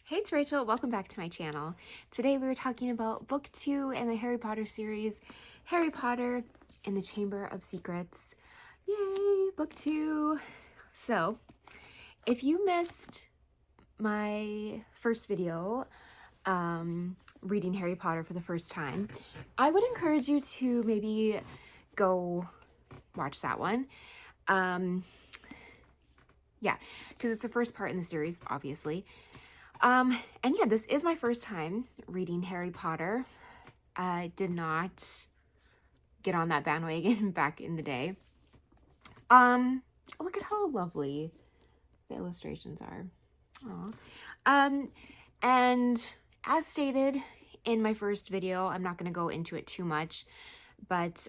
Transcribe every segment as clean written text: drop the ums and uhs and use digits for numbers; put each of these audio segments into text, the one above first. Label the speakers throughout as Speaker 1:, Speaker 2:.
Speaker 1: Hey, it's Rachel. Welcome back to my channel. Today we were talking about book 2 in the Harry Potter series, Harry Potter and the Chamber of Secrets. Yay, book 2. So, if you missed my first video, reading Harry Potter for the first time, I would encourage you to maybe go watch that one. Yeah, because it's the first part in the series, obviously. And yeah, this is my first time reading Harry Potter. I did not get on that bandwagon back in the day. Look at how lovely the illustrations are. Aww. And as stated in my first video, I'm not going to go into it too much, but,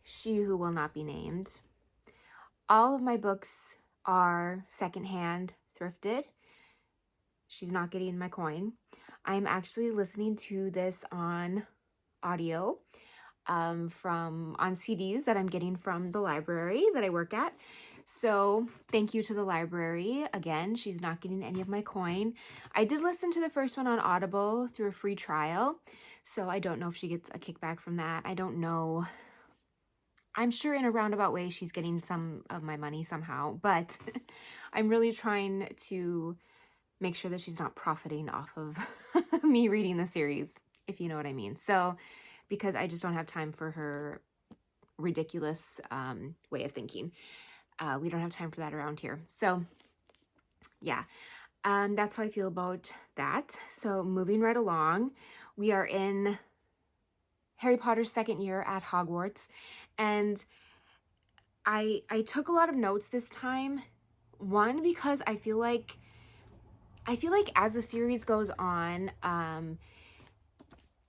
Speaker 1: she who will not be named. All of my books are secondhand, thrifted. She's not getting my coin. I'm actually listening to this on audio, on CDs that I'm getting from the library that I work at. So thank you to the library. Again, she's not getting any of my coin. I did listen to the first one on Audible through a free trial, so I don't know if she gets a kickback from that. I don't know. I'm sure in a roundabout way she's getting some of my money somehow, but I'm really trying to make sure that she's not profiting off of me reading the series, if you know what I mean. So, because I just don't have time for her ridiculous way of thinking. We don't have time for that around here. So, yeah, that's how I feel about that. So, moving right along, we are in Harry Potter's second year at Hogwarts, and I took a lot of notes this time. One, because I feel like as the series goes on,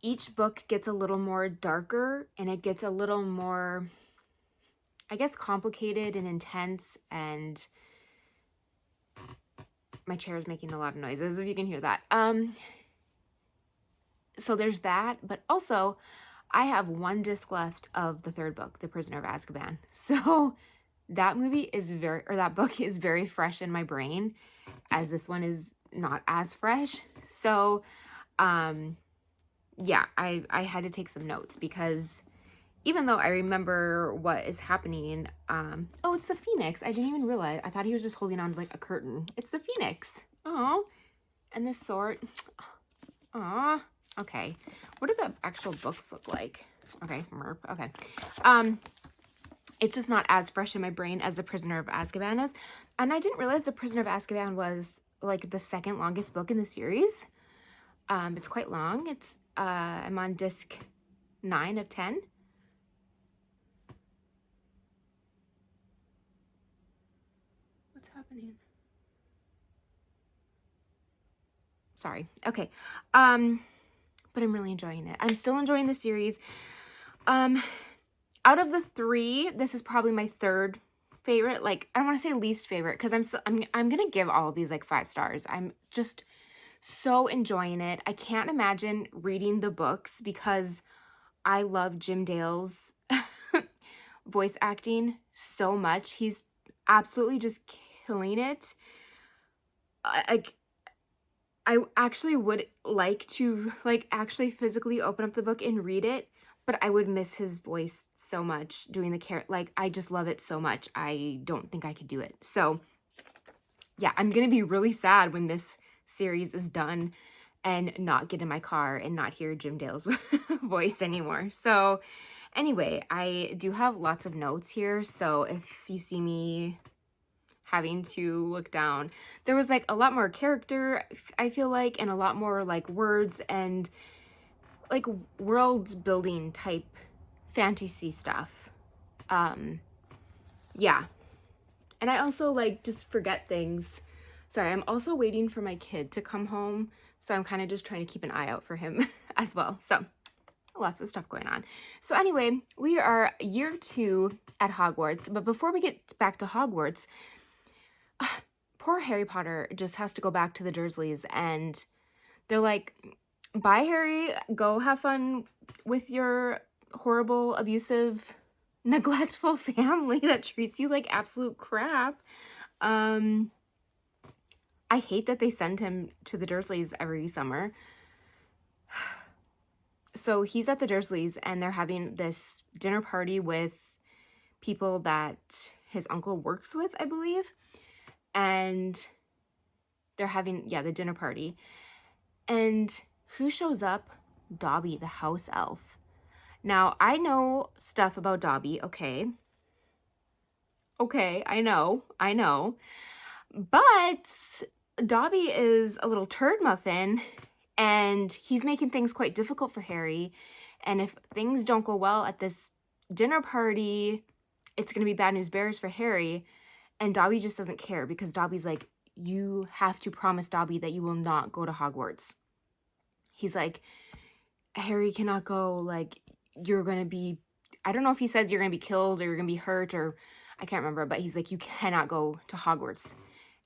Speaker 1: each book gets a little more darker and it gets a little more, I guess, complicated and intense, and my chair is making a lot of noises, if you can hear that. So there's that, but also I have one disc left of the third book, The Prisoner of Azkaban. So that book is very fresh in my brain, as this one is not as fresh. So, yeah, I had to take some notes because even though I remember what is happening, oh, it's the Phoenix. I didn't even realize. I thought he was just holding on to like a curtain. It's the Phoenix. Oh, and this sword. Aw. Okay. What do the actual books look like? Okay, merp. Okay. It's just not as fresh in my brain as The Prisoner of Azkaban is. And I didn't realize The Prisoner of Azkaban was like the second longest book in the series. It's quite long. It's I'm on disc 9 of 10. What's happening? Sorry. Okay. But I'm really enjoying it. I'm still enjoying the series. Out of the 3, this is probably my third favorite. Like, I don't want to say least favorite, because I'm gonna give all of these like 5 stars. I'm just so enjoying it. I can't imagine reading the books because I love Jim Dale's voice acting so much. He's absolutely just killing it. I actually would like to actually physically open up the book and read it, but I would miss his voice so much doing the I just love it so much. I don't think I could do it. So yeah, I'm gonna be really sad when this series is done and not get in my car and not hear Jim Dale's voice anymore. So anyway, I do have lots of notes here, so if you see me having to look down, there was like a lot more character, I feel like, and a lot more like words and like world building type fantasy stuff. Yeah. And I also like just forget things. Sorry, I'm also waiting for my kid to come home, so I'm kind of just trying to keep an eye out for him as well. So lots of stuff going on. So anyway, we are year 2 at Hogwarts, but before we get back to Hogwarts, poor Harry Potter just has to go back to the Dursleys, and they're like, bye, Harry, go have fun with your horrible, abusive, neglectful family that treats you like absolute crap. I hate that they send him to the Dursleys every summer. So he's at the Dursleys and they're having this dinner party with people that his uncle works with, I believe. And they're having, the dinner party. And who shows up? Dobby, the house elf. Now, I know stuff about Dobby, okay? Okay, I know. But Dobby is a little turd muffin, and he's making things quite difficult for Harry. And if things don't go well at this dinner party, it's going to be bad news bears for Harry. And Dobby just doesn't care, because Dobby's like, you have to promise Dobby that you will not go to Hogwarts. He's like, Harry cannot go, like, you're going to be, I don't know if he says you're going to be killed or you're going to be hurt, or I can't remember, but he's like, you cannot go to Hogwarts.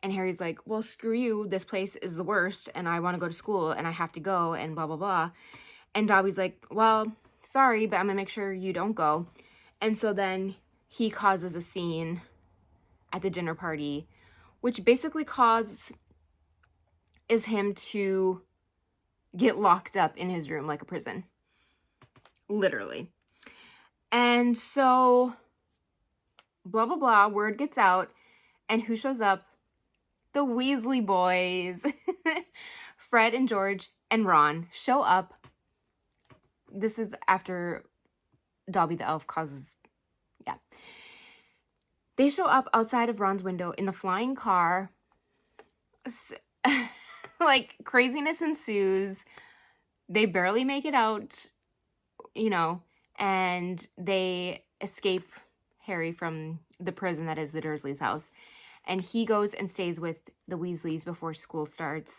Speaker 1: And Harry's like, well, screw you, this place is the worst, and I want to go to school, and I have to go, and blah, blah, blah. And Dobby's like, well, sorry, but I'm going to make sure you don't go. And so then he causes a scene at the dinner party, which basically is him to get locked up in his room like a prison. Literally. And so, blah, blah, blah, word gets out, and who shows up? The Weasley boys. Fred and George and Ron show up. This is after Dobby the elf causes, They show up outside of Ron's window in the flying car. Like, craziness ensues. They barely make it out, and they escape Harry from the prison that is the Dursleys' house. And he goes and stays with the Weasleys before school starts.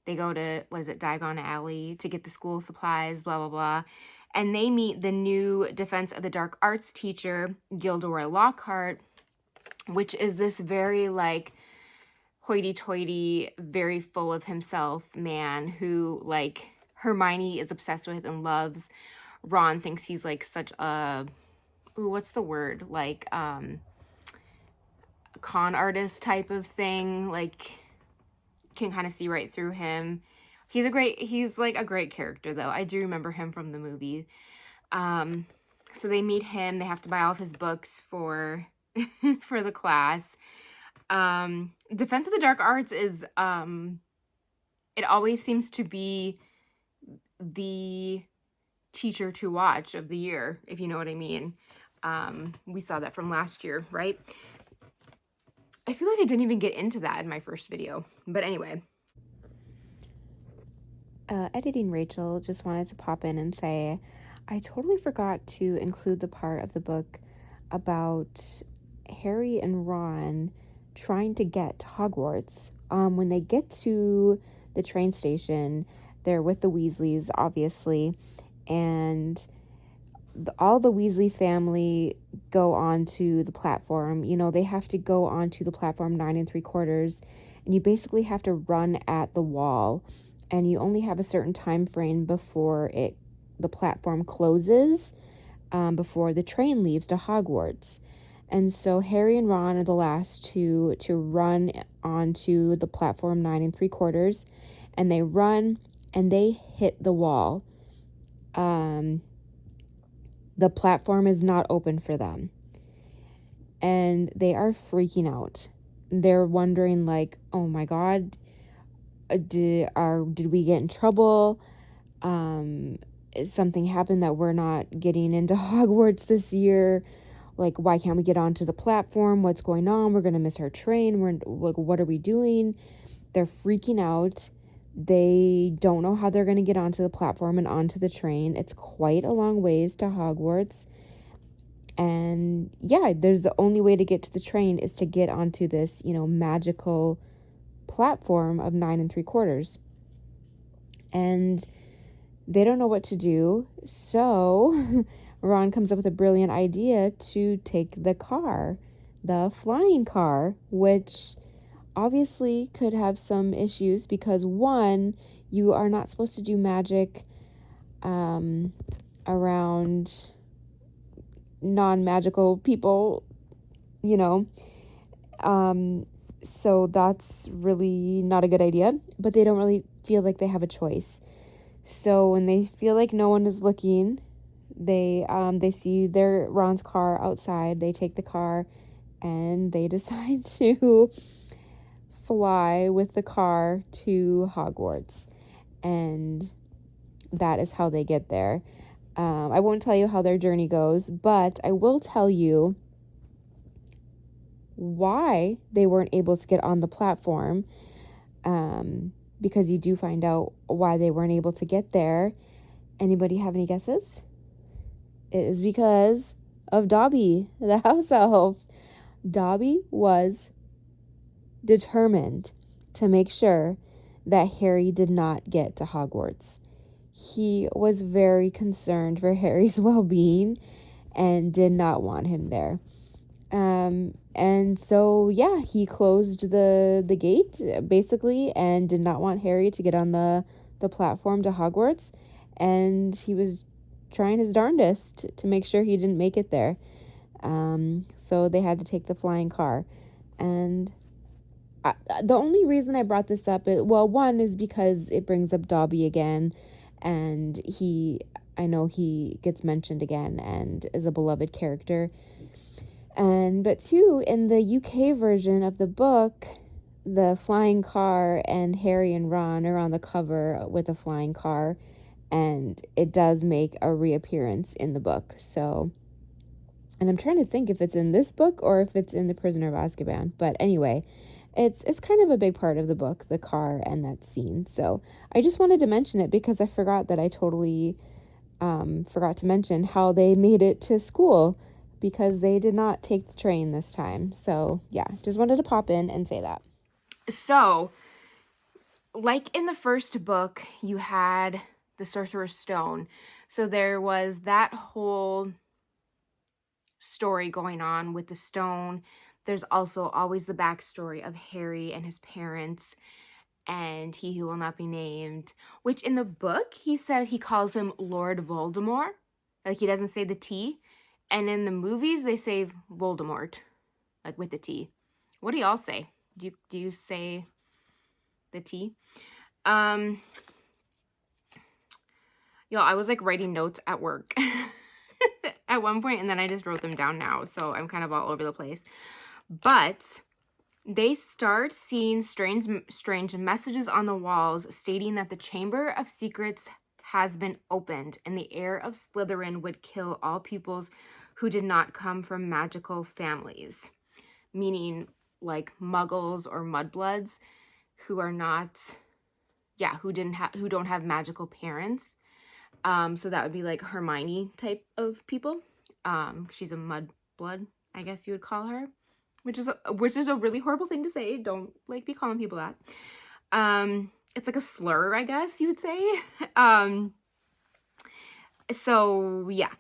Speaker 1: They go to, Diagon Alley to get the school supplies, blah, blah, blah. And they meet the new Defense of the Dark Arts teacher, Gilderoy Lockhart, which is this very, like, hoity-toity, very full of himself man who, like, Hermione is obsessed with and loves. Ron thinks he's, like, such a, what's the word? Like, con artist type of thing, like, can kind of see right through him. He's like a great character, though. I do remember him from the movie. So they meet him. They have to buy all of his books for for the class. Defense of the Dark Arts is, it always seems to be the teacher to watch of the year, if you know what I mean. We saw that from last year, right? I feel like I didn't even get into that in my first video. But anyway. Editing Rachel just wanted to pop in and say, I totally forgot to include the part of the book about Harry and Ron trying to get to Hogwarts. When they get to the train station, they're with the Weasleys, obviously, and all the Weasley family go onto the platform. They have to go onto the platform 9 3/4, and you basically have to run at the wall, and you only have a certain time frame before the platform closes, before the train leaves to Hogwarts. And so Harry and Ron are the last two to run onto the platform 9 3/4, and they run and they hit the wall. The platform is not open for them, and they are freaking out. They're wondering, like, oh my God, did we get in trouble? Something happened that we're not getting into Hogwarts this year? Like, why can't we get onto the platform? What's going on? We're gonna miss our train. We're like, what are we doing? They're freaking out. They don't know how they're gonna get onto the platform and onto the train. It's quite a long ways to Hogwarts. And there's the only way to get to the train is to get onto this, magical platform of 9 3/4. And they don't know what to do. So Ron comes up with a brilliant idea to take the flying car, which obviously could have some issues because, one, you are not supposed to do magic around non-magical people, So that's really not a good idea, but they don't really feel like they have a choice. So when they feel like no one is looking, they see their Ron's car outside. They take the car and they decide to fly with the car to Hogwarts. And that is how they get there. I won't tell you how their journey goes, but I will tell you why they weren't able to get on the platform, because you do find out why they weren't able to get there. Anybody have any guesses? It is because of Dobby, the house elf. Dobby was determined to make sure that Harry did not get to Hogwarts. He was very concerned for Harry's well-being and did not want him there. And so yeah, he closed the gate basically and did not want Harry to get on the platform to Hogwarts, and he was trying his darndest to make sure he didn't make it there. So they had to take the flying car. And the only reason I brought this up is, well, one is because it brings up Dobby again, and I know he gets mentioned again and is a beloved character. But two, in the UK version of the book, the flying car and Harry and Ron are on the cover with a flying car, and it does make a reappearance in the book. So, and I'm trying to think if it's in this book or if it's in The Prisoner of Azkaban. But anyway, it's kind of a big part of the book, the car and that scene. So I just wanted to mention it because I forgot that I totally forgot to mention how they made it to school, because they did not take the train this time. So yeah, just wanted to pop in and say that. So, like in the first book, you had the Sorcerer's Stone. So there was that whole story going on with the stone. There's also always the backstory of Harry and his parents and He Who Will Not Be Named, which in the book he says he calls him Lord Voldemort. Like, he doesn't say the T. And in the movies they say Voldemort, like with the T. What do y'all say? Do you say the T? Y'all, I was like writing notes at work at one point, and then I just wrote them down now, so I'm kind of all over the place. But they start seeing strange messages on the walls stating that the Chamber of Secrets has been opened, and the heir of Slytherin would kill all pupils who did not come from magical families, meaning like muggles or mudbloods who are not, who don't have magical parents. So that would be like Hermione type of people. She's a mudblood, I guess you would call her, which is a really horrible thing to say. Don't like be calling people that. It's like a slur, I guess you would say. So yeah,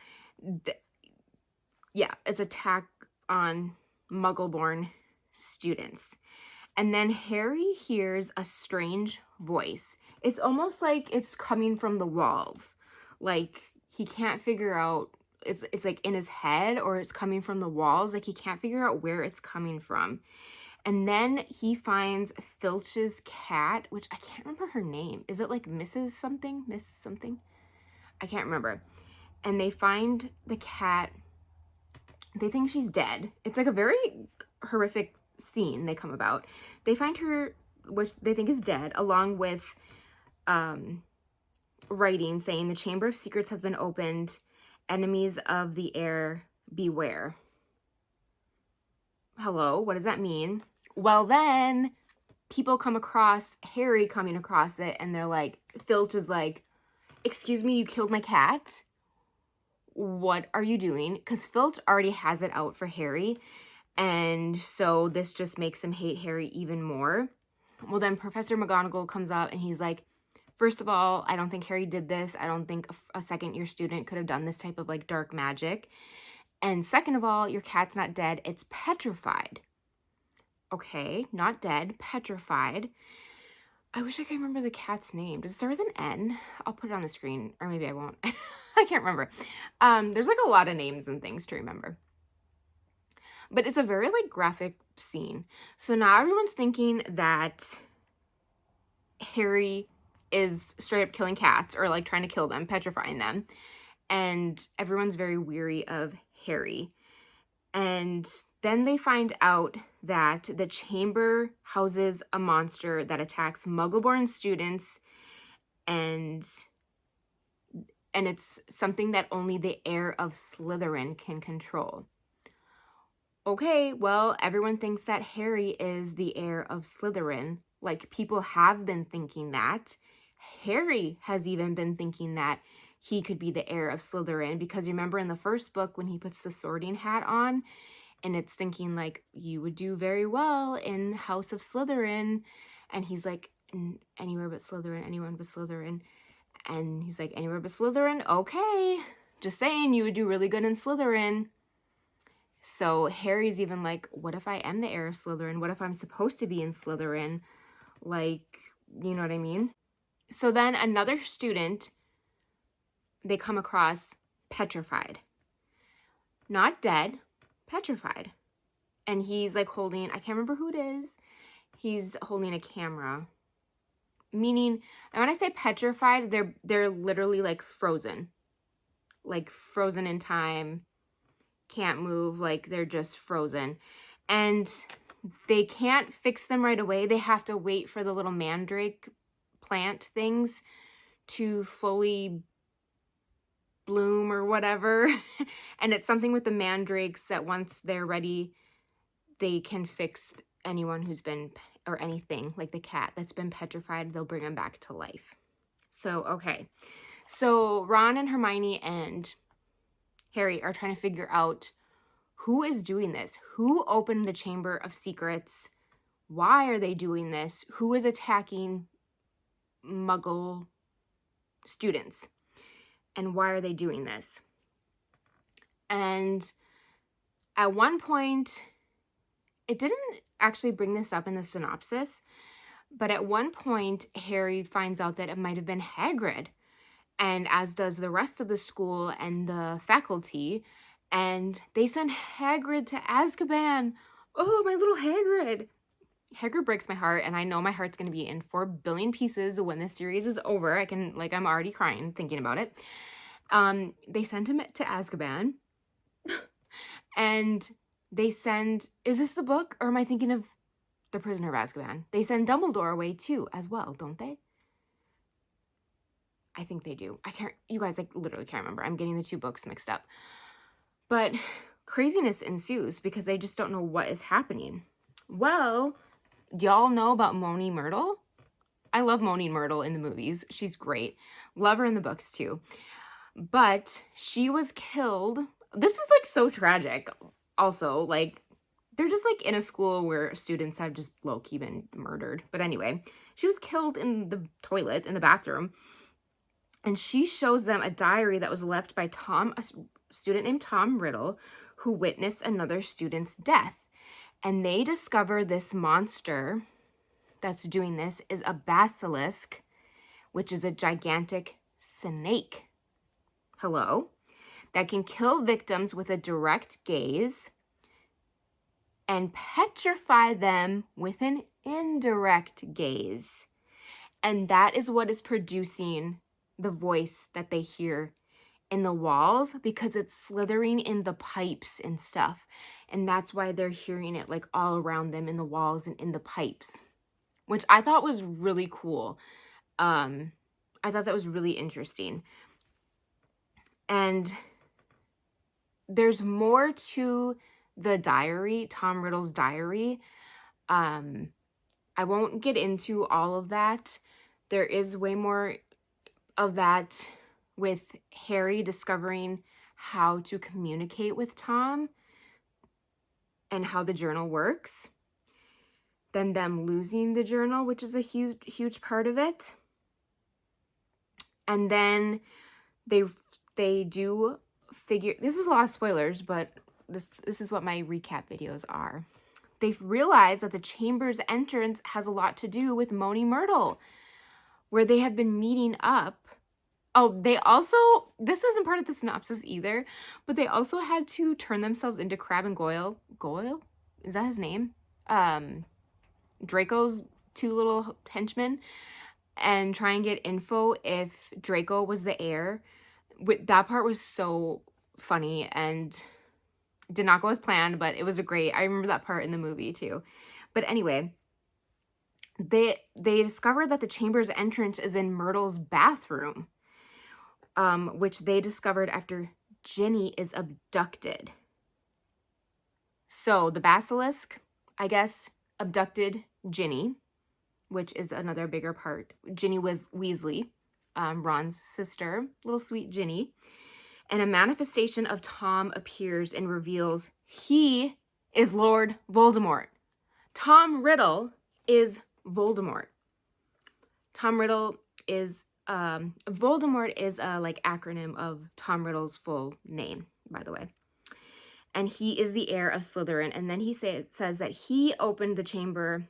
Speaker 1: it's attack on Muggle-born students. And then Harry hears a strange voice. It's almost like it's coming from the walls. Like, he can't figure out, it's like in his head or it's coming from the walls. Like, he can't figure out where it's coming from. And then he finds Filch's cat, which I can't remember her name. Is it like Mrs. something? Miss something? I can't remember. And they find the cat. They think she's dead. It's like a very horrific scene they come about. They find her, which they think is dead, along with writing saying the Chamber of Secrets has been opened. Enemies of the heir, beware. Hello, what does that mean? Well, then people come across Harry coming across it, and they're like, Filch is like, excuse me, you killed my cat? What are you doing? Because Filch already has it out for Harry, and so this just makes him hate Harry even more. Well, then Professor McGonagall comes out and he's like, first of all, I don't think Harry did this. I don't think a second-year student could have done this type of like dark magic. And second of all, your cat's not dead. It's petrified. Okay, not dead, petrified. I wish I could remember the cat's name. Does it start with an N? I'll put it on the screen, or maybe I won't. I can't remember. There's like a lot of names and things to remember. But it's a very like graphic scene. So now everyone's thinking that Harry is straight up killing cats or like trying to kill them, petrifying them. And everyone's very weary of Harry. And then they find out that the chamber houses a monster that attacks Muggle-born students, and it's something that only the heir of Slytherin can control. Okay, well, everyone thinks that Harry is the heir of Slytherin. Like, people have been thinking that. Harry has even been thinking that he could be the heir of Slytherin, because remember in the first book when he puts the sorting hat on, and it's thinking like, you would do very well in House of Slytherin, and he's like, anywhere but Slytherin, anyone but Slytherin, and he's like, anywhere but Slytherin, okay, just saying, you would do really good in Slytherin. So Harry's even like, what if I am the heir of Slytherin? What if I'm supposed to be in Slytherin? Like, you know what I mean? So then another student they come across petrified. Not dead, petrified. And he's like holding, I can't remember who it is. He's holding a camera. Meaning, and when I say petrified, they're literally like frozen. Like frozen in time. Can't move, like they're just frozen. And they can't fix them right away. They have to wait for the little mandrake plant things to fully bloom or whatever. And it's something with the mandrakes that once they're ready, they can fix anyone who's been, or anything, like the cat that's been petrified, they'll bring them back to life. So, okay. So Ron and Hermione and Harry are trying to figure out who is doing this? Who opened the Chamber of Secrets? Why are they doing this? Who is attacking Muggle students? And why are they doing this? And at one point, it didn't actually bring this up in the synopsis, but at one point, Harry finds out that it might have been Hagrid, and as does the rest of the school and the faculty, and they send Hagrid to Azkaban. Oh, my little Hagrid. Hagrid breaks my heart, and I know my heart's going to be in 4 billion pieces when this series is over. I'm already crying thinking about it. They send him to Azkaban, and they send, is this the book, or am I thinking of The Prisoner of Azkaban? They send Dumbledore away too, as well, don't they? I think they do. You guys, I literally can't remember. I'm getting the 2 books mixed up. But craziness ensues because they just don't know what is happening. Well, do y'all know about Moaning Myrtle? I love Moaning Myrtle in the movies. She's great. Love her in the books too. But she was killed. This is like so tragic. Also, like, they're just like in a school where students have just low-key been murdered. But anyway, she was killed in the toilet, in the bathroom. And she shows them a diary that was left by a student named Tom Riddle, who witnessed another student's death. And they discover this monster that's doing this is a basilisk, which is a gigantic snake. Hello? That can kill victims with a direct gaze and petrify them with an indirect gaze. And that is what is producing the voice that they hear in the walls, because it's slithering in the pipes and stuff. And that's why they're hearing it like all around them in the walls and in the pipes, which I thought was really cool. I thought that was really interesting. And there's more to the diary, Tom Riddle's diary. I won't get into all of that. There is way more of that with Harry discovering how to communicate with Tom and how the journal works. Then them losing the journal, which is a huge part of it. And then they do figure, this is a lot of spoilers, but this is what my recap videos are. They realize that the chamber's entrance has a lot to do with Moaning Myrtle, where they have been meeting up. Oh, they also, this isn't part of the synopsis either, but they also had to turn themselves into Crabbe and Goyle Goyle? Is that his name? Draco's two little henchmen, and try and get info if Draco was the heir. That part was so funny and did not go as planned, but it was I remember that part in the movie too. But anyway, they discovered that the chamber's entrance is in Myrtle's bathroom, which they discovered after Ginny is abducted. So the basilisk, I guess, abducted Ginny, which is another bigger part. Ginny was Weasley, Ron's sister, little sweet Ginny. And a manifestation of Tom appears and reveals he is Lord Voldemort. Tom Riddle is Voldemort. Tom Riddle is, Voldemort is a like acronym of Tom Riddle's full name, by the way. And he is the heir of Slytherin. And then he says that he opened the chamber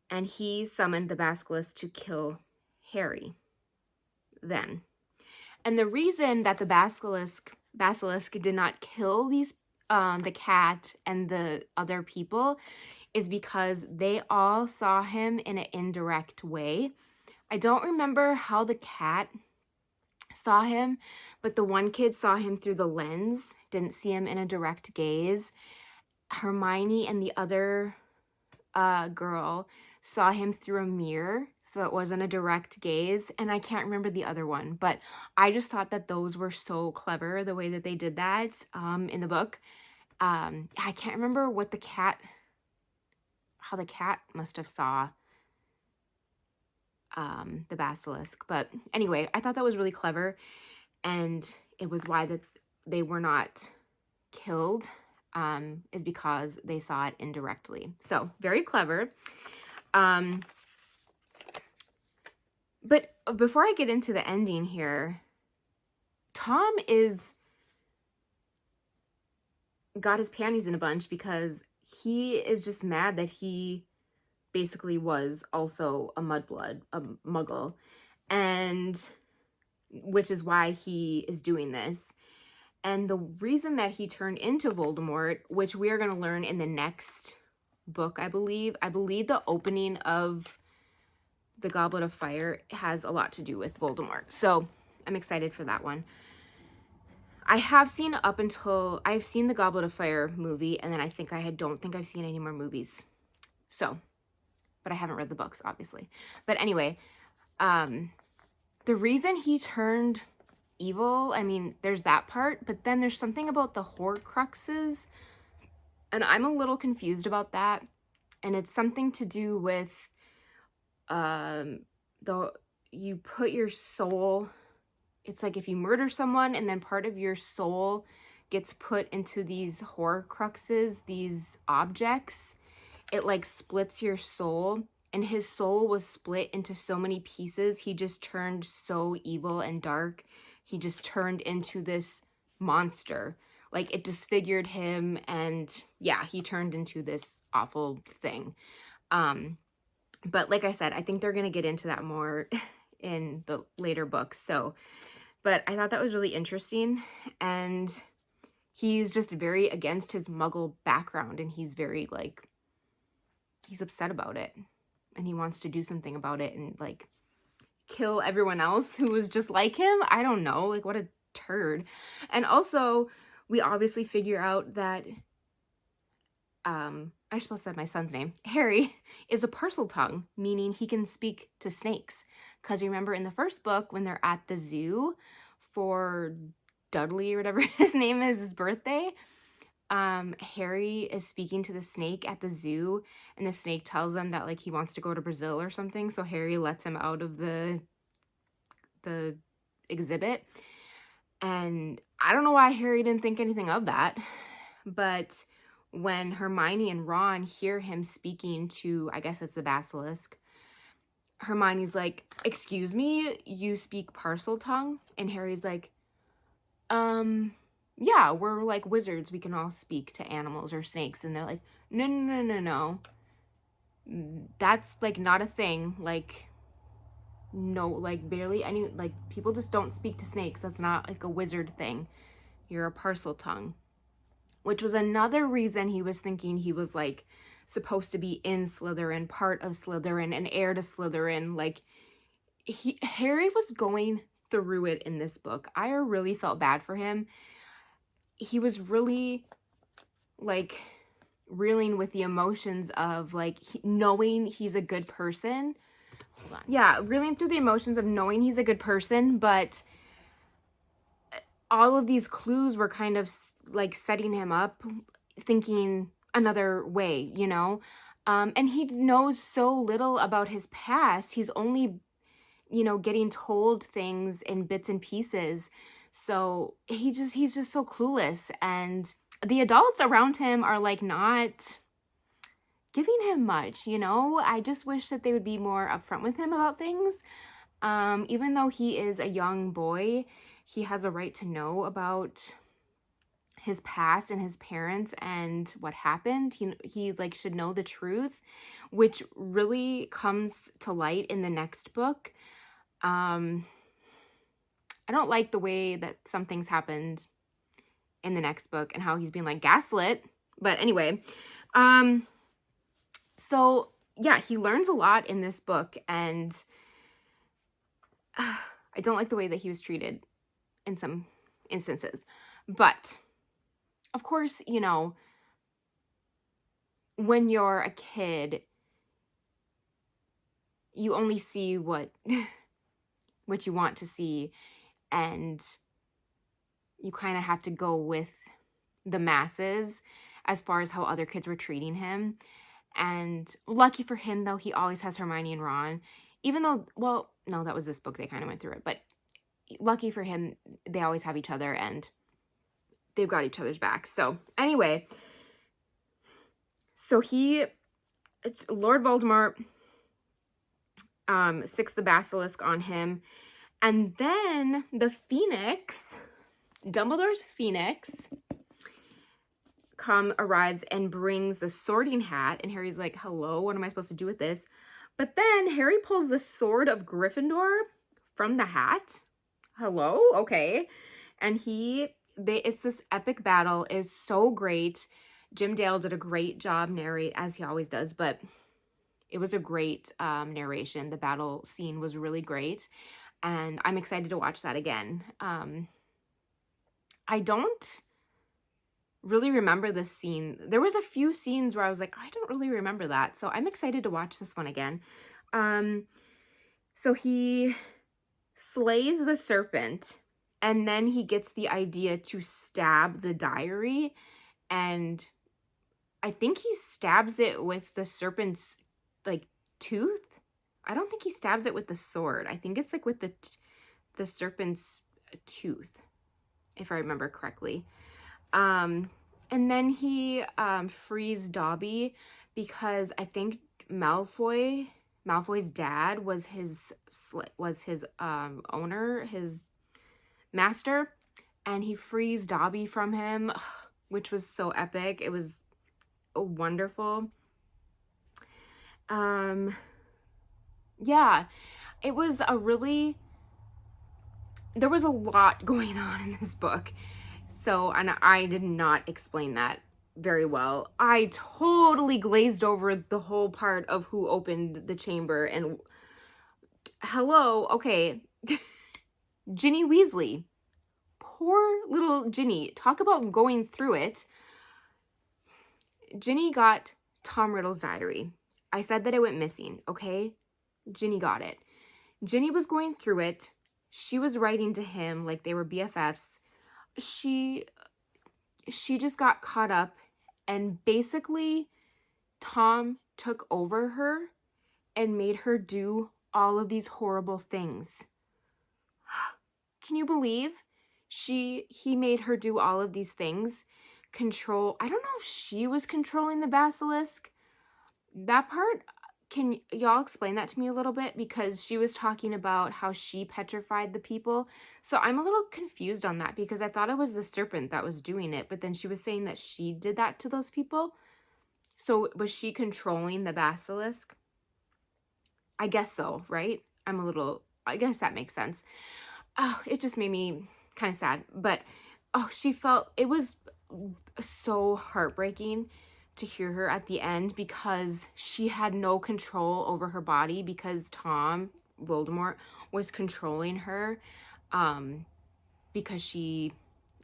Speaker 1: and he summoned the basilisk to kill Harry then. And the reason that the basilisk did not kill these the cat and the other people is because they all saw him in an indirect way. I don't remember how the cat saw him, but the one kid saw him through the lens, didn't see him in a direct gaze. Hermione and the other girl saw him through a mirror, so it wasn't a direct gaze, and I can't remember the other one, but I just thought that those were so clever, the way that they did that in the book. I can't remember how the cat must have saw the basilisk, but anyway, I thought that was really clever, and it was why that they were not killed, is because they saw it indirectly. So very clever. But before I get into the ending here, Tom got his panties in a bunch because he is just mad that he basically was also a muggle, and which is why he is doing this. And the reason that he turned into Voldemort, which we are going to learn in the next book, I believe the opening of the Goblet of Fire has a lot to do with Voldemort. So I'm excited for that one. I've seen the Goblet of Fire movie, and then I don't think I've seen any more movies. So, but I haven't read the books, obviously. But anyway, the reason he turned evil, I mean, there's that part, but then there's something about the Horcruxes, and I'm a little confused about that. And it's something to do with you put your soul, it's like if you murder someone and then part of your soul gets put into these Horcruxes, these objects, it like splits your soul, and his soul was split into so many pieces. He just turned so evil and dark. He just turned into this monster. Like, it disfigured him, and yeah, he turned into this awful thing. But like I said, I think they're going to get into that more in the later books. So, but I thought that was really interesting, and he's just very against his muggle background, and he's very like, he's upset about it, and he wants to do something about it and like kill everyone else who was just like him. I don't know, like, what a turd. And also, we obviously figure out that I supposed to say my son's name, Harry, is a Parseltongue, meaning he can speak to snakes. Because remember in the first book, when they're at the zoo for Dudley or whatever his name is, his birthday, Harry is speaking to the snake at the zoo, and the snake tells him that like he wants to go to Brazil or something, so Harry lets him out of the exhibit. And I don't know why Harry didn't think anything of that, but when Hermione and Ron hear him speaking to, I guess it's the basilisk, Hermione's like, "Excuse me, you speak Parseltongue?" And Harry's like, yeah, we're like wizards, we can all speak to animals or snakes. And they're like, no, that's like not a thing. Like, no, like barely any, like people just don't speak to snakes. That's not like a wizard thing. You're a Parseltongue. which was another reason he was thinking he was like supposed to be in Slytherin, part of Slytherin, an heir to Slytherin. Like Harry was going through it in this book. I really felt bad for him. He was really like reeling with the emotions of like knowing he's a good person. Hold on. Yeah, reeling through the emotions of knowing he's a good person, but all of these clues were kind of like setting him up thinking another way, you know? And he knows so little about his past. He's only, you know, getting told things in bits and pieces. So he's just so clueless. And the adults around him are like not giving him much, you know? I just wish that they would be more upfront with him about things. Even though he is a young boy, he has a right to know about his past and his parents and what happened. He like should know the truth, which really comes to light in the next book. I don't like the way that some things happened in the next book and how he's being like gaslit. But anyway, so yeah, he learns a lot in this book, and I don't like the way that he was treated in some instances. But of course, you know, when you're a kid, you only see what you want to see, and you kind of have to go with the masses as far as how other kids were treating him. And lucky for him, though, he always has Hermione and Ron, even though, well, no, that was this book, they kind of went through it, but lucky for him, they always have each other and they've got each other's backs. So anyway, so it's Lord Voldemort sicks the basilisk on him, and then the Phoenix, Dumbledore's Phoenix, arrives and brings the sorting hat, and Harry's like, hello, what am I supposed to do with this? But then Harry pulls the sword of Gryffindor from the hat. Hello? Okay. And it's this epic battle. Is so great. Jim Dale did a great job narrate, as he always does, but it was a great narration. The battle scene was really great, and I'm excited to watch that again. I don't really remember this scene. There was a few scenes where I was like, I don't really remember that, so I'm excited to watch this one again. So he slays the serpent, and then he gets the idea to stab the diary, and I think he stabs it with the serpent's like tooth. I don't think he stabs it with the sword. I think it's like with the serpent's tooth, if I remember correctly. And then he frees Dobby because I think Malfoy's dad was his owner, his master, and he frees Dobby from him, which was so epic. It was wonderful. Yeah, it was there was a lot going on in this book. So, and I did not explain that very well. I totally glazed over the whole part of who opened the chamber, and hello, okay, Ginny Weasley. Poor little Ginny. Talk about going through it. Ginny got Tom Riddle's diary. I said that it went missing, okay? Ginny got it. Ginny was going through it. She was writing to him like they were BFFs. She just got caught up, and basically Tom took over her and made her do all of these horrible things. Can you believe he made her do all of these things? I don't know if she was controlling the basilisk. That part, can y'all explain that to me a little bit? Because she was talking about how she petrified the people. So I'm a little confused on that, because I thought it was the serpent that was doing it, but then she was saying that she did that to those people. So was she controlling the basilisk? I guess so, right? I guess that makes sense. Oh, it just made me kind of sad. But, oh, so heartbreaking to hear her at the end, because she had no control over her body because Tom Voldemort was controlling her, because she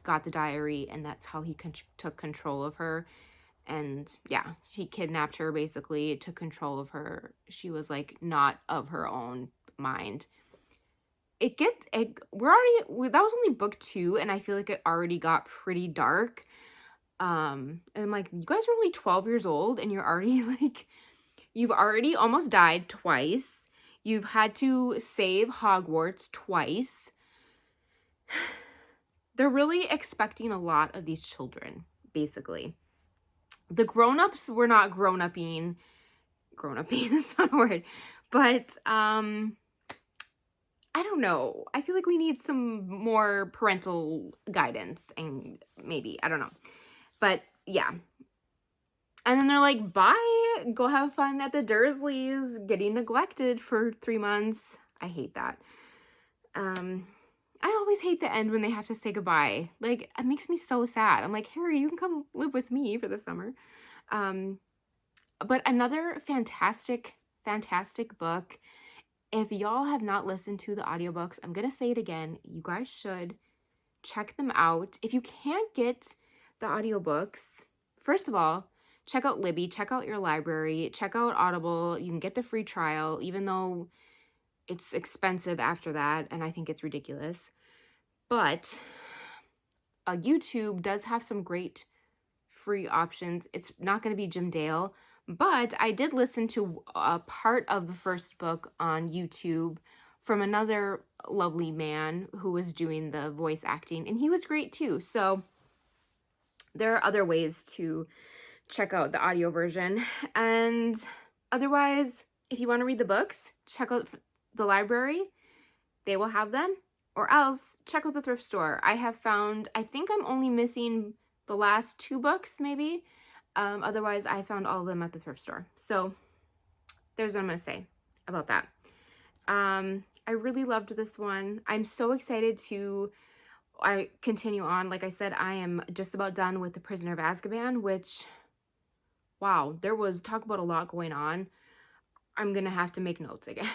Speaker 1: got the diary, and that's how he took control of her. And yeah, he kidnapped her, basically took control of her. She was like not of her own mind. That was only book 2, and I feel like it already got pretty dark. And I'm like, you guys are only 12 years old and you're already like, you've already almost died twice. You've had to save Hogwarts twice. They're really expecting a lot of these children, basically. The grown-ups were not grown-upping, that's not a word, but, I don't know. I feel like we need some more parental guidance, and maybe, I don't know. But yeah. And then they're like, bye, go have fun at the Dursleys, getting neglected for 3 months. I hate that. I always hate the end when they have to say goodbye. Like, it makes me so sad. I'm like, Harry, you can come live with me for the summer. But another fantastic, fantastic book. If y'all have not listened to the audiobooks, I'm going to say it again. You guys should check them out. If you can't get the audiobooks, first of all, check out Libby, check out your library, check out Audible. You can get the free trial, even though it's expensive after that, and I think it's ridiculous. But YouTube does have some great free options. It's not going to be Jim Dale, but I did listen to a part of the first book on YouTube from another lovely man who was doing the voice acting, and he was great too. So there are other ways to check out the audio version. And otherwise, if you want to read the books, check out the library. They will have them. Or else, check out the thrift store. I have found, I think I'm only missing the last 2 books, maybe. Otherwise, I found all of them at the thrift store. So, there's what I'm going to say about that. I really loved this one. I'm so excited to continue on. Like I said, I am just about done with The Prisoner of Azkaban, which, wow, there was, talk about a lot going on. I'm going to have to make notes again,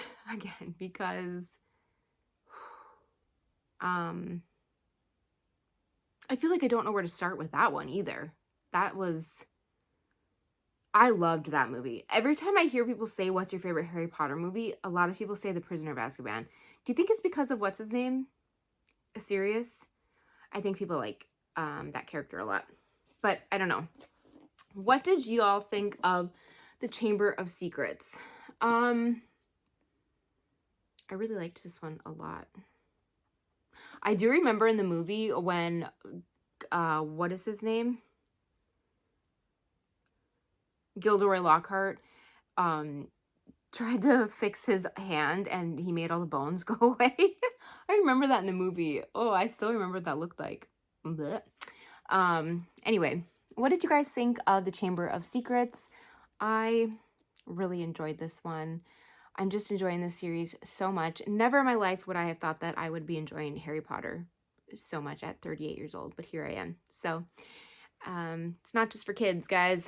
Speaker 1: because I feel like I don't know where to start with that one either. I loved that movie. Every time I hear people say, what's your favorite Harry Potter movie? A lot of people say The Prisoner of Azkaban. Do you think it's because of what's his name? Sirius? I think people like that character a lot. But I don't know. What did you all think of The Chamber of Secrets? I really liked this one a lot. I do remember in the movie when, what is his name? Gilderoy Lockhart, tried to fix his hand and he made all the bones go away. I remember that in the movie. Oh, I still remember what that looked like. Blech. Anyway, what did you guys think of The Chamber of Secrets? I really enjoyed this one. I'm just enjoying this series so much. Never in my life would I have thought that I would be enjoying Harry Potter so much at 38 years old, but here I am. So, it's not just for kids, guys.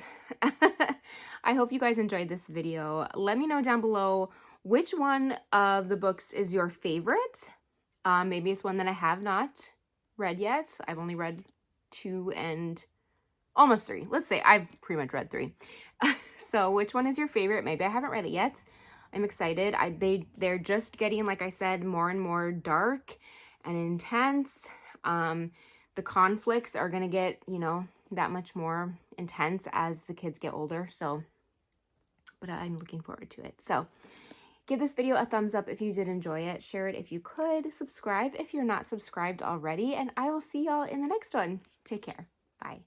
Speaker 1: I hope you guys enjoyed this video. Let me know down below which one of the books is your favorite. Maybe it's one that I have not read yet. I've only read 2 and almost 3. Let's say I've pretty much read 3. So which one is your favorite? Maybe I haven't read it yet. I'm excited. They're just getting, like I said, more and more dark and intense. The conflicts are going to get, that much more intense as the kids get older. So, but I'm looking forward to it. So give this video a thumbs up if you did enjoy it. Share it if you could. Subscribe if you're not subscribed already. And I will see y'all in the next one. Take care. Bye.